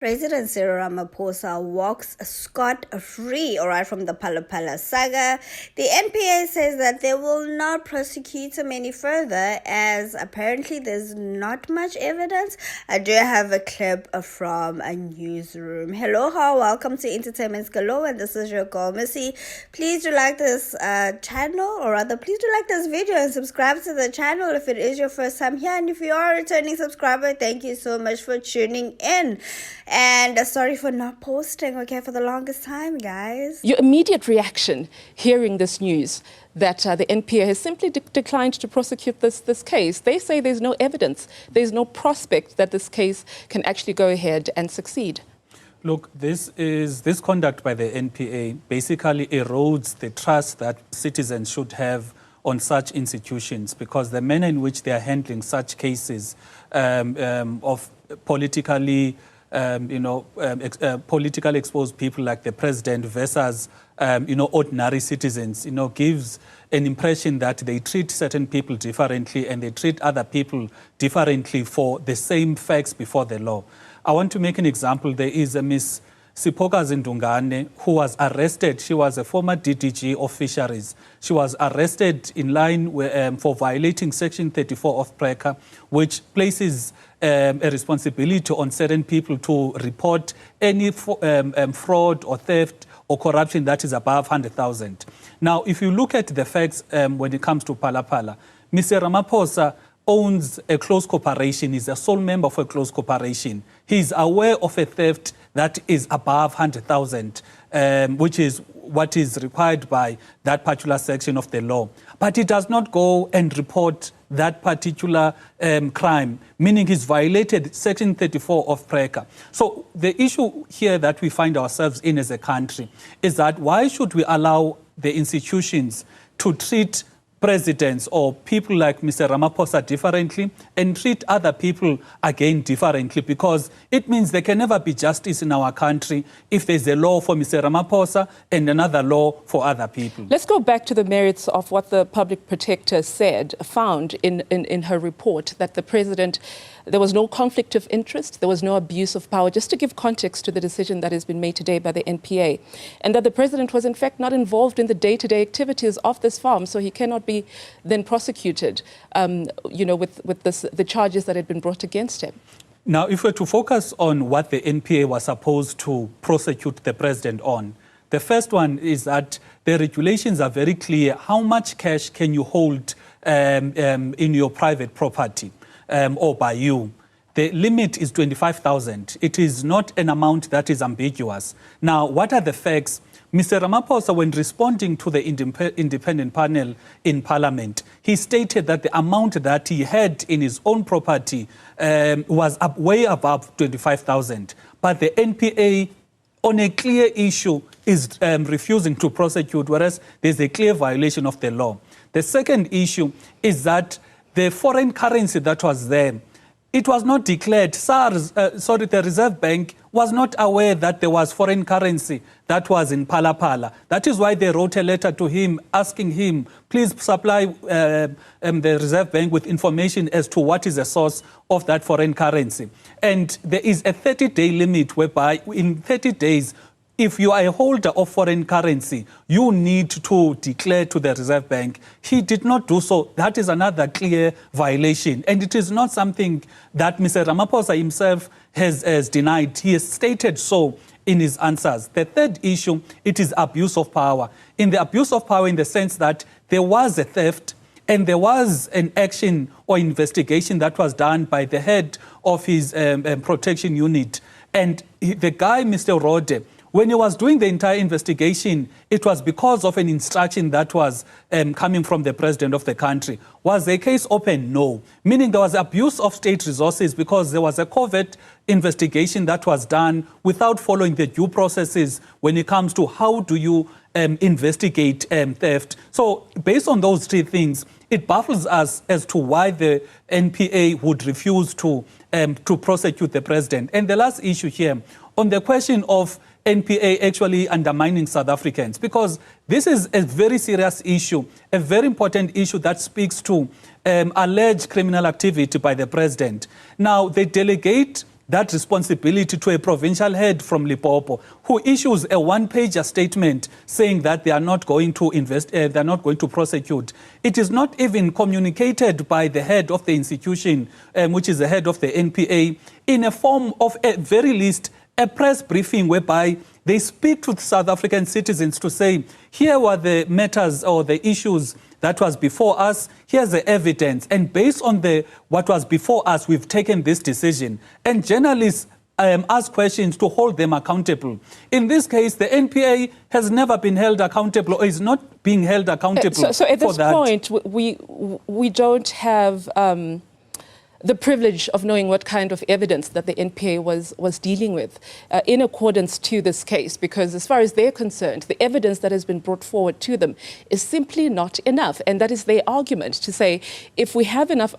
President Cyril Ramaphosa walks scot-free, all right, from the phala saga. The NPA says that they will not prosecute him any further as apparently there's not much evidence. I do have a clip from a newsroom. Hello, welcome to Entertainment's Galore, and this is your girl, Missy. Please do like this channel, or rather, please do like this video and subscribe to the channel if it is your first time here. And if you are a returning subscriber, thank you so much for tuning in. And sorry for not posting, okay, for the longest time, guys. Your immediate reaction hearing this news that the NPA has simply declined to prosecute this case. They say there's no evidence, there's no prospect that this case can actually go ahead and succeed. Look, this conduct by the NPA basically erodes the trust that citizens should have on such institutions, because the manner in which they are handling such cases of politically politically exposed people like the president versus, ordinary citizens, gives an impression that they treat certain people differently and they treat other people differently for the same facts before the law. I want to make an example. There is a Miss Sipoka Zindungane who was arrested. She was a former DDG of Fisheries. She was arrested in line with, for violating Section 34 of PRECA, which places a responsibility on certain people to report any fraud or theft or corruption that is above 100,000. Now, if you look at the facts when it comes to phala, Mr. Ramaphosa owns a close corporation. He's a sole member of a close corporation. He's aware of a theft that is above 100,000, which is what is required by that particular section of the law. But he does not go and report that particular crime, meaning he's violated Section 34 of PRECA. So the issue here that we find ourselves in as a country is that why should we allow the institutions to treat presidents or people like Mr. Ramaphosa differently and treat other people again differently, because it means there can never be justice in our country if there's a law for Mr. Ramaphosa and another law for other people. Let's go back to the merits of what the public protector found in her report, that the president, there was no conflict of interest, there was no abuse of power, just to give context to the decision that has been made today by the NPA, and that the president was in fact not involved in the day-to-day activities of this farm, so he cannot be then prosecuted, with the charges that had been brought against him. Now, if we're to focus on what the NPA was supposed to prosecute the president on, the first one is that the regulations are very clear. How much cash can you hold in your private property or by you? The limit is 25,000. It is not an amount that is ambiguous. Now, what are the facts? Mr. Ramaphosa, when responding to the independent panel in Parliament, he stated that the amount that he had in his own property was way above 25,000. But the NPA, on a clear issue, is refusing to prosecute, whereas there's a clear violation of the law. The second issue is that the foreign currency that was there, it was not declared. The Reserve Bank was not aware that there was foreign currency that was in phala. That is why they wrote a letter to him asking him, please supply the Reserve Bank with information as to what is the source of that foreign currency. And there is a 30-day limit whereby in 30 days, if you are a holder of foreign currency, you need to declare to the Reserve Bank. He did not do so. That is another clear violation. And it is not something that Mr. Ramaphosa himself has denied. He has stated so in his answers. The third issue, it is abuse of power. In the abuse of power, in the sense that there was a theft and there was an action or investigation that was done by the head of his protection unit. And the guy, Mr. Rode, when he was doing the entire investigation, it was because of an instruction that was coming from the president of the country. Was the case open? No. Meaning there was abuse of state resources because there was a covert investigation that was done without following the due processes when it comes to how do you investigate theft. So based on those three things, it baffles us as to why the NPA would refuse to prosecute the president. And the last issue here, on the question of NPA actually undermining South Africans, because this is a very serious issue, a very important issue that speaks to alleged criminal activity by the president. Now, they delegate that responsibility to a provincial head from Limpopo, who issues a one-pager statement saying that they are not going to they are not going to prosecute. It is not even communicated by the head of the institution, which is the head of the NPA, in a form of, at very least, a press briefing whereby they speak to South African citizens to say, here were the matters or the issues that was before us, here's the evidence, and based on what was before us, we've taken this decision. And journalists ask questions to hold them accountable. In this case, the NPA has never been held accountable or is not being held accountable so at for this that. point, we don't have the privilege of knowing what kind of evidence that the NPA was dealing with in accordance to this case, because as far as they're concerned, the evidence that has been brought forward to them is simply not enough. And that is their argument, to say, if we have enough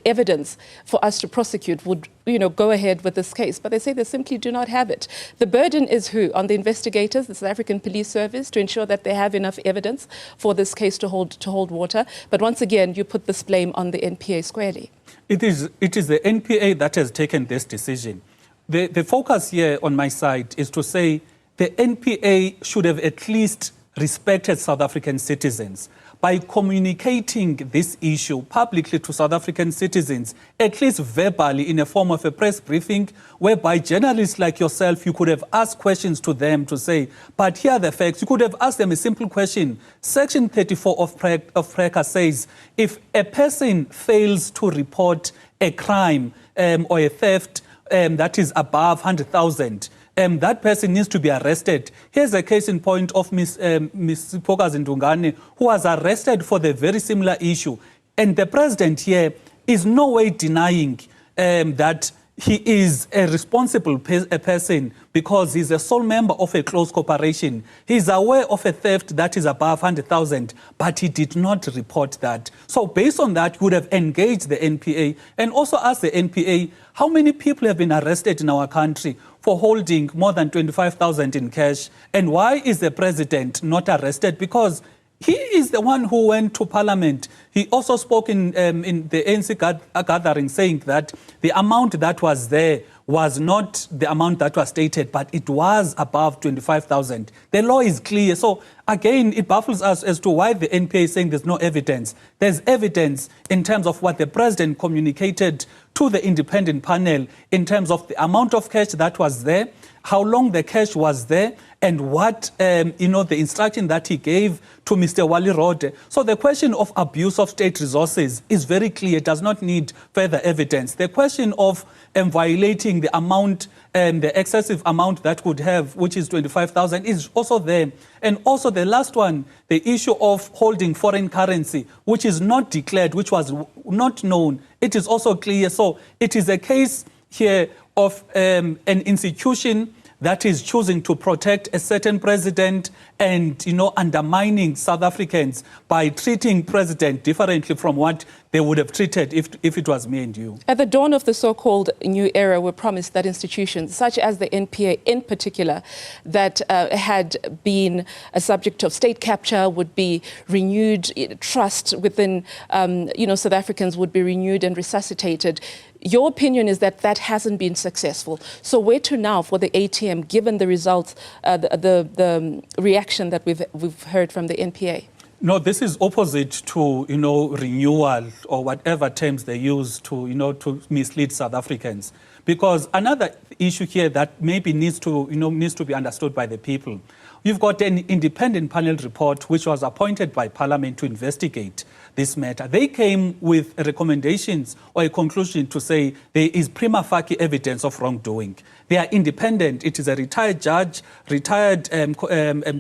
evidence for us to prosecute, would go ahead with this case. But they say they simply do not have it. The burden is who? On the investigators, the South African Police Service, to ensure that they have enough evidence for this case to hold water. But once again, you put this blame on the NPA squarely. It is the NPA that has taken this decision. The focus here on my side is to say the NPA should have at least respected South African citizens by communicating this issue publicly to South African citizens, at least verbally in a form of a press briefing, whereby journalists like yourself, you could have asked questions to them to say, but here are the facts. You could have asked them a simple question. Section 34 of PRECA says, if a person fails to report a crime or a theft that is above 100,000, that person needs to be arrested. Here's a case in point of Ms. Pokazi Ndungane, who was arrested for the very similar issue. And the president here is no way denying that he is a responsible person because he's a sole member of a close corporation. He's aware of a theft that is above 100,000, but he did not report that. So based on that, you would have engaged the NPA and also asked the NPA, how many people have been arrested in our country for holding more than 25,000 in cash? And why is the president not arrested? Because he is the one who went to Parliament. He also spoke in the ANC gathering saying that the amount that was there was not the amount that was stated, but it was above 25,000. The law is clear. So again, it baffles us as to why the NPA is saying there's no evidence. There's evidence in terms of what the president communicated to the independent panel in terms of the amount of cash that was there, how long the cash was there, and what, the instruction that he gave to Mr. Wally Rode. So the question of abuse of state resources is very clear. It does not need further evidence. The question of violating the amount, the excessive amount that would have, which is 25,000, is also there. And also the last one, the issue of holding foreign currency, which is not declared, which was not known. It is also clear. So it is a case here of an institution that is choosing to protect a certain president and, undermining South Africans by treating president differently from what they would have treated if it was me and you. At the dawn of the so-called new era, we're promised that institutions, such as the NPA in particular, that had been a subject of state capture, would be renewed, trust within, South Africans would be renewed and resuscitated. Your opinion is that that hasn't been successful. So where to now for the ATM, given the results, the reaction that we've heard from the NPA? No, this is opposite to, renewal or whatever terms they use to mislead South Africans. Because another issue here that maybe needs to be understood by the people. You've got an independent panel report which was appointed by Parliament to investigate this matter. They came with recommendations or a conclusion to say there is prima facie evidence of wrongdoing. They are independent. It is a retired judge, retired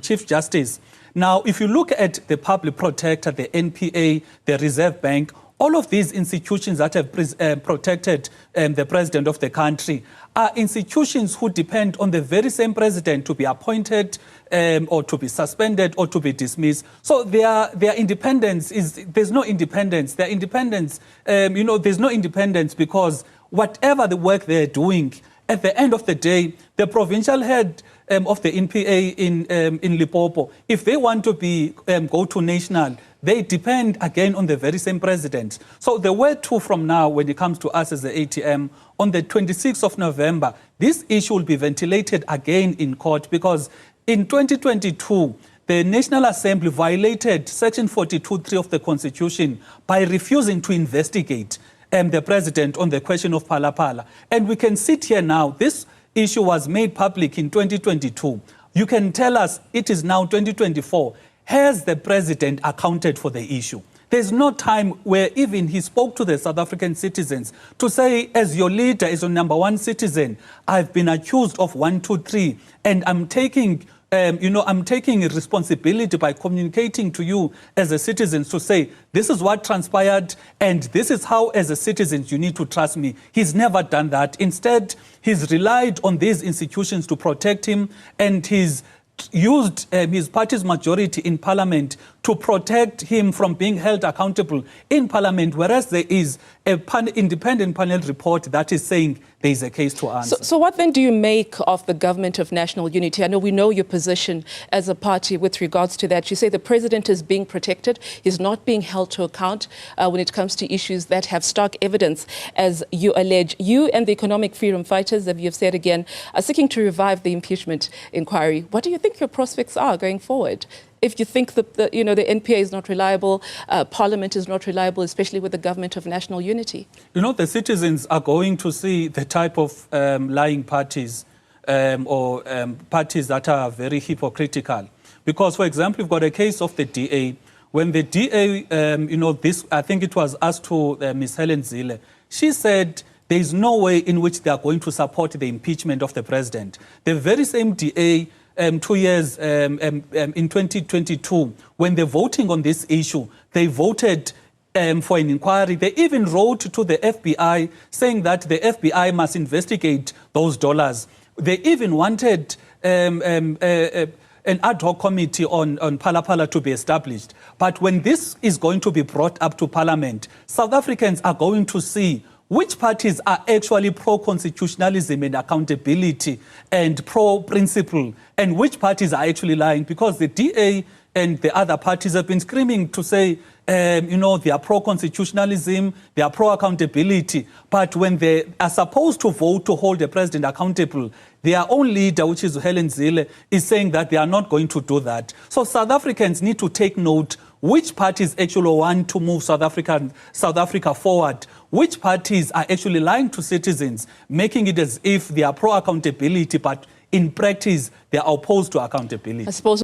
Chief Justice. Now, if you look at the Public Protector, the NPA, the Reserve Bank, all of these institutions that have protected the president of the country are institutions who depend on the very same president to be appointed or to be suspended or to be dismissed. So their independence there's no independence. Their independence, there's no independence because whatever the work they're doing, at the end of the day, the provincial head of the NPA in Limpopo, if they want to go to national, they depend again on the very same president. So the word too from now when it comes to us as the ATM on the 26th of November, this issue will be ventilated again in court, because in 2022, the National Assembly violated Section 42(3) of the Constitution by refusing to investigate the president on the question of phala. And we can sit here now. This issue was made public in 2022. You can tell us it is now 2024. Has the president accounted for the issue? There's no time where even he spoke to the South African citizens to say, as your leader, as your number one citizen, I've been accused of 1, 2, 3, and I'm taking I'm taking responsibility by communicating to you as a citizen to say, this is what transpired and this is how, as a citizen, you need to trust me. He's never done that. Instead, he's relied on these institutions to protect him, and he's used his party's majority in parliament to protect him from being held accountable in parliament, whereas there is an independent panel report that is saying there is a case to answer. So what then do you make of the government of national unity? I know we know your position as a party with regards to that. You say the president is being protected. He's not being held to account when it comes to issues that have stark evidence, as you allege. You and the economic freedom fighters, as you've said again, are seeking to revive the impeachment inquiry. What do you think your prospects are going forward? If you think that the NPA is not reliable, Parliament is not reliable, especially with the government of national unity? The citizens are going to see the type of lying parties or parties that are very hypocritical. Because, for example, we've got a case of the DA. When the DA, I think it was asked to Ms. Helen Zille, she said there is no way in which they are going to support the impeachment of the president. The very same DA 2 years in 2022, when they're voting on this issue, they voted for an inquiry. They even wrote to the FBI saying that the FBI must investigate those dollars. They even wanted an ad hoc committee on phala to be established. But when this is going to be brought up to Parliament, South Africans are going to see which parties are actually pro-constitutionalism and accountability and pro-principle, and which parties are actually lying, because the DA and the other parties have been screaming to say, they are pro-constitutionalism, they are pro-accountability, but when they are supposed to vote to hold the president accountable, their own leader, which is Helen Zille, is saying that they are not going to do that. So South Africans need to take note which parties actually want to move South Africa forward, which parties are actually lying to citizens, making it as if they are pro-accountability, but in practice, they are opposed to accountability. I suppose